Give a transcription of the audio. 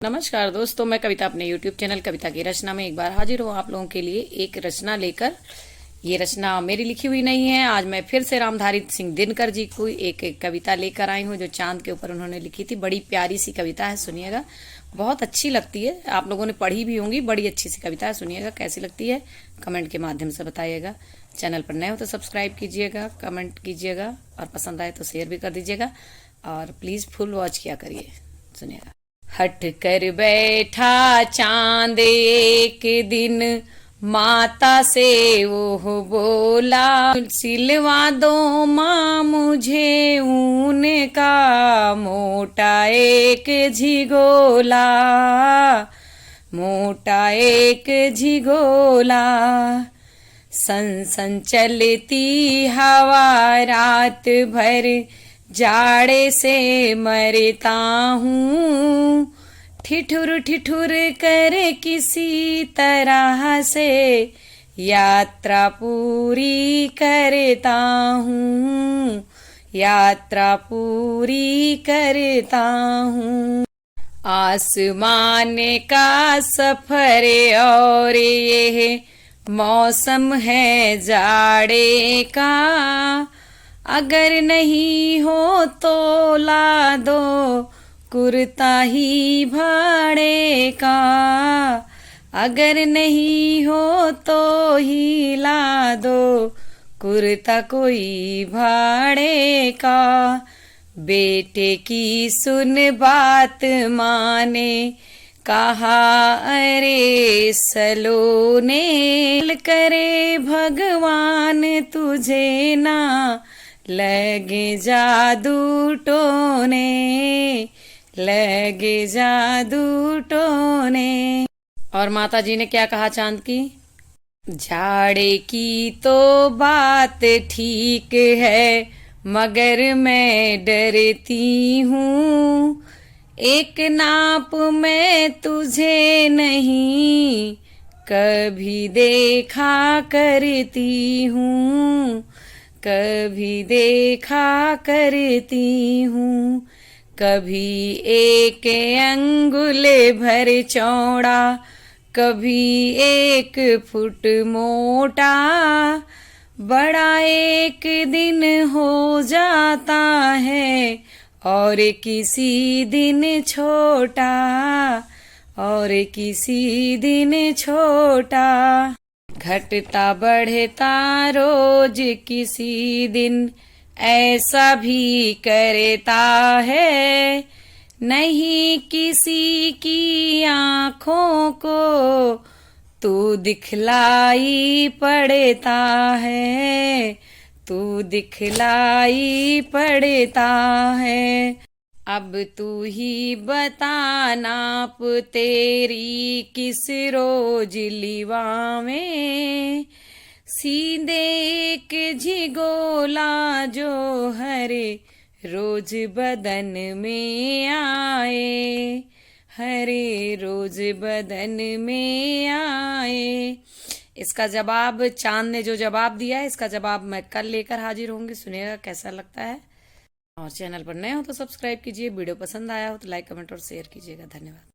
नमस्कार दोस्तों, मैं कविता अपने YouTube चैनल कविता की रचना में एक बार हाजिर हूँ आप लोगों के लिए एक रचना लेकर। ये रचना मेरी लिखी हुई नहीं है। आज मैं फिर से रामधारी सिंह दिनकर जी को एक कविता लेकर आई हूँ जो चांद के ऊपर उन्होंने लिखी थी। बड़ी प्यारी सी कविता है, सुनिएगा, बहुत अच्छी लगती है। आप लोगों ने पढ़ी भी होंगी, बड़ी अच्छी सी कविता है। सुनिएगा कैसी लगती है, कमेंट के माध्यम से बताइएगा। चैनल पर नए हो तो सब्सक्राइब कीजिएगा, कमेंट कीजिएगा और पसंद आए तो शेयर भी कर दीजिएगा और प्लीज़ फुल वॉच किया करिए। सुनिएगा। हट कर बैठा चांद एक दिन, माता से वो बोला, सिलवा दो माँ मुझे ऊन का मोटा एक झिगोला, मोटा एक झिगोला। सन सन चलती हवा रात भर, जाड़े से मरता हूँ, ठिठुर ठिठुर कर किसी तरह से यात्रा पूरी करता हूँ, यात्रा पूरी करता हूँ। आसमान का सफर और ये मौसम है जाड़े का, अगर नहीं हो तो ला दो कुर्ता ही भाड़े का, अगर नहीं हो तो ही ला दो कुर्ता कोई भाड़े का। बेटे की सुन बात माने, कहा अरे सलोने, करे भगवान तुझे ना लगे जादू टोने, लगे जादू टोने। और माता जी ने क्या कहा चांद की? झाड़े की तो बात ठीक है मगर मैं डरती हूँ, एक नाप मैं तुझे नहीं कभी देखा करती हूँ, कभी देखा करती हूँ। कभी एक अंगुल भर चौड़ा, कभी 1 फुट मोटा, बड़ा एक दिन हो जाता है और किसी दिन छोटा, और किसी दिन छोटा। घटता बढ़ता रोज किसी दिन, ऐसा भी करता है, नहीं किसी की आँखों को तू दिखलाई पड़ता है, तू दिखलाई पड़ता है। अब तू ही बता नाप तेरी किस रोज लिवावे, सीधे एक झिगोला जो हरे रोज बदन में आए, हरे रोज बदन में आए। इसका जवाब चांद ने जो जवाब दिया है, इसका जवाब मैं कल लेकर हाजिर होंगी। सुनिएगा कैसा लगता है। और चैनल पर नए हो तो सब्सक्राइब कीजिए, वीडियो पसंद आया हो तो लाइक कमेंट और शेयर कीजिएगा। धन्यवाद।